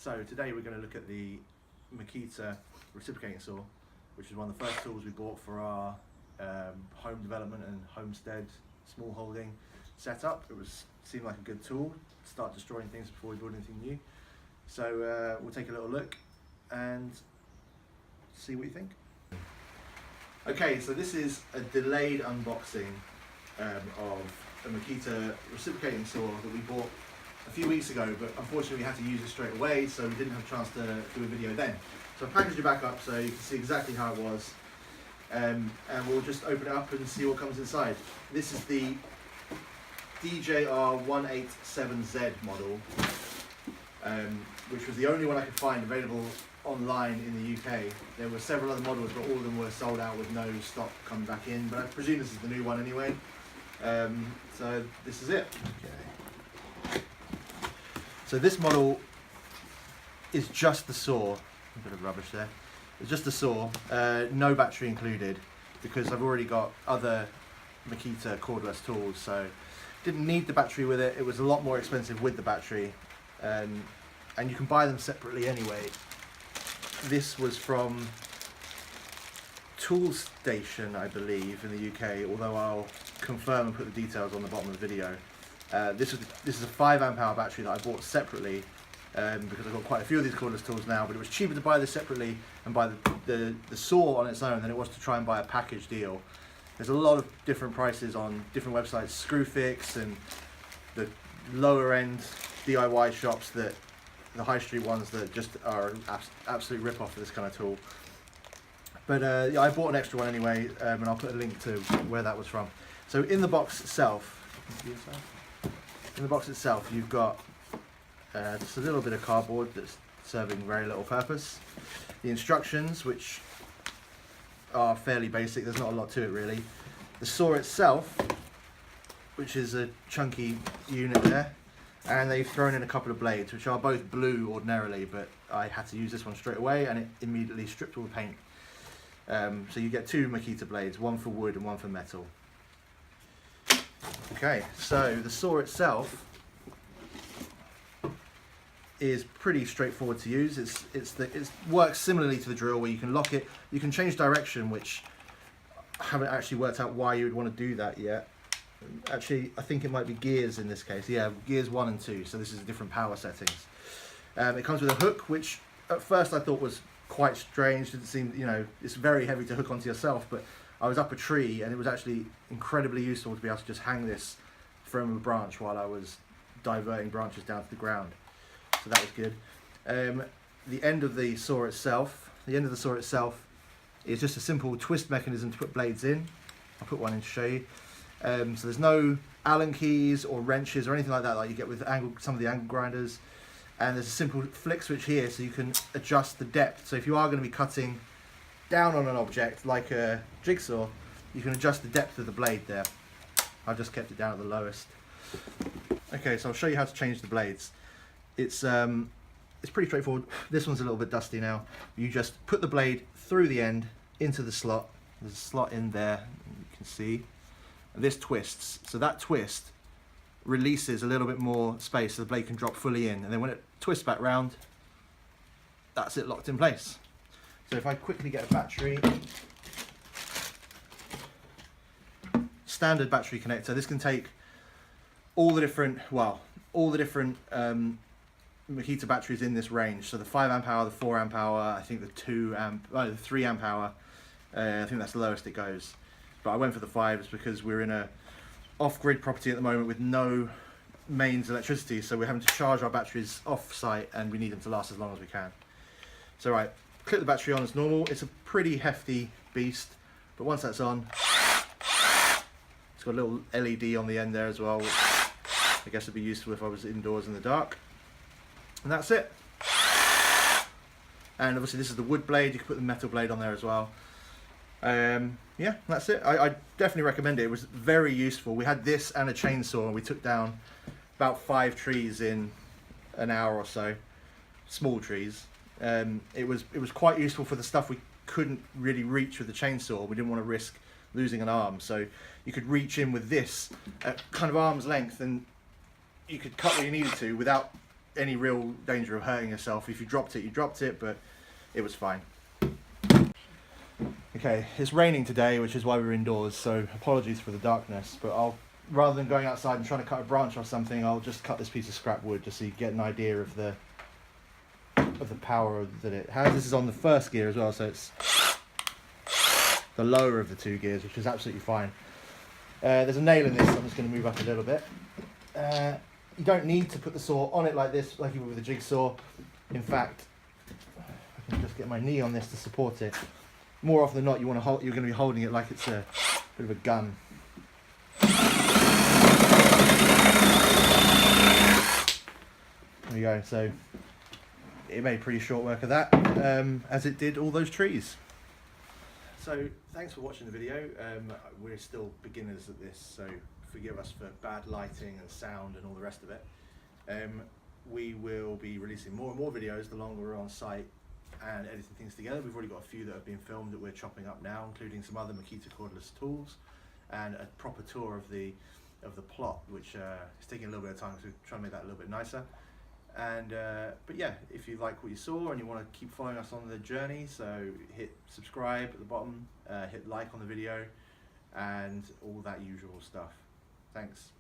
So today we're going to look at the Makita reciprocating saw, which is one of the first tools we bought for our home development and homestead small holding setup. Seemed like a good tool to start destroying things before we build anything new. So we'll take a little look and see what you think. Okay, so this is a delayed unboxing of a Makita reciprocating saw that we bought a few weeks ago, but unfortunately we had to use it straight away, so we didn't have a chance to do a video then. So I packaged it back up so you can see exactly how it was, and we'll just open it up and see what comes inside. This is the DJR187Z model, which was the only one I could find available online in the UK. There were several other models, but all of them were sold out with no stock coming back in, but I presume this is the new one anyway. So this is it. Okay. So this model is just the saw. A bit of rubbish there. It's just the saw, no battery included, because I've already got other Makita cordless tools, so didn't need the battery with it. It was a lot more expensive with the battery, and you can buy them separately anyway. This was from Toolstation, I believe, in the UK, although I'll confirm and put the details on the bottom of the video. This is a 5 amp hour battery that I bought separately because I've got quite a few of these cordless tools now, but it was cheaper to buy this separately and buy the saw on its own than it was to try and buy a package deal. There's a lot of different prices on different websites, Screwfix and the lower end DIY shops, that the high street ones that just are an absolute rip off of this kind of tool. But yeah, I bought an extra one anyway, and I'll put a link to where that was from. So in the box itself, you've got just a little bit of cardboard that's serving very little purpose. The instructions, which are fairly basic, there's not a lot to it really. The saw itself, which is a chunky unit there, and they've thrown in a couple of blades, which are both blue ordinarily, but I had to use this one straight away and it immediately stripped all the paint. So you get two Makita blades, one for wood and one for metal. Okay, so the saw itself is pretty straightforward to use. It works similarly to the drill, where you can lock it, you can change direction, which I haven't actually worked out why you would want to do that yet. Actually, I think it might be gears in this case. Yeah, gears 1 and 2, so this is different power settings. It comes with a hook, which at first I thought was quite strange. Didn't seem, you know, it's very heavy to hook onto yourself, but I was up a tree and it was actually incredibly useful to be able to just hang this from a branch while I was diverting branches down to the ground. So that was good. The end of the saw itself, is just a simple twist mechanism to put blades in. I'll put one in to show you. So there's no Allen keys or wrenches or anything like that like you get with some of the angle grinders. And there's a simple flick switch here, so you can adjust the depth. So if you are going to be cutting down on an object like a jigsaw, you can adjust the depth of the blade there. I've just kept it down at the lowest. Okay, so I'll show you how to change the blades. It's pretty straightforward. This one's a little bit dusty now. You just put the blade through the end into the slot. There's a slot in there, you can see. And this twists. So that twist releases a little bit more space so the blade can drop fully in. And then when it twists back round, that's it locked in place. So if I quickly get a battery, standard battery connector, this can take all the different Makita batteries in this range. So the 5 amp hour, the 4 amp hour, I think the 3 amp hour, I think that's the lowest it goes. But I went for the 5s because we're in a off-grid property at the moment with no mains electricity, so we're having to charge our batteries off-site and we need them to last as long as we can. So right, clip the battery on as normal. It's a pretty hefty beast, but once that's on, it's got a little LED on the end there as well, which I guess would be useful if I was indoors in the dark. And that's it. And obviously this is the wood blade, you can put the metal blade on there as well. Yeah, that's it. I definitely recommend it. It was very useful. We had this and a chainsaw and we took down about 5 trees in an hour or so, small trees. It was quite useful for the stuff we couldn't really reach with the chainsaw. We didn't want to risk losing an arm, so you could reach in with this at kind of arm's length and you could cut what you needed to without any real danger of hurting yourself. If you dropped it, you dropped it, but it was fine. Okay, it's raining today, which is why we're indoors, so apologies for the darkness, but rather than going outside and trying to cut a branch or something, I'll just cut this piece of scrap wood just so you get an idea of the power that it has. This is on the first gear as well, so it's the lower of the 2 gears, which is absolutely fine. There's a nail in this, so I'm just going to move up a little bit. You don't need to put the saw on it like this, like you would with a jigsaw. In fact, I can just get my knee on this to support it. More often than not, you're going to be holding it like it's a bit of a gun. There we go. So it made pretty short work of that, as it did all those trees. So thanks for watching the video. We're still beginners at this, so forgive us for bad lighting and sound and all the rest of it. We will be releasing more and more videos the longer we're on site and editing things together. We've already got a few that have been filmed that we're chopping up now, including some other Makita cordless tools and a proper tour of the plot, which is taking a little bit of time to try and make that a little bit nicer. And but yeah, if you like what you saw and you want to keep following us on the journey, so hit subscribe at the bottom, hit like on the video, and all that usual stuff. Thanks.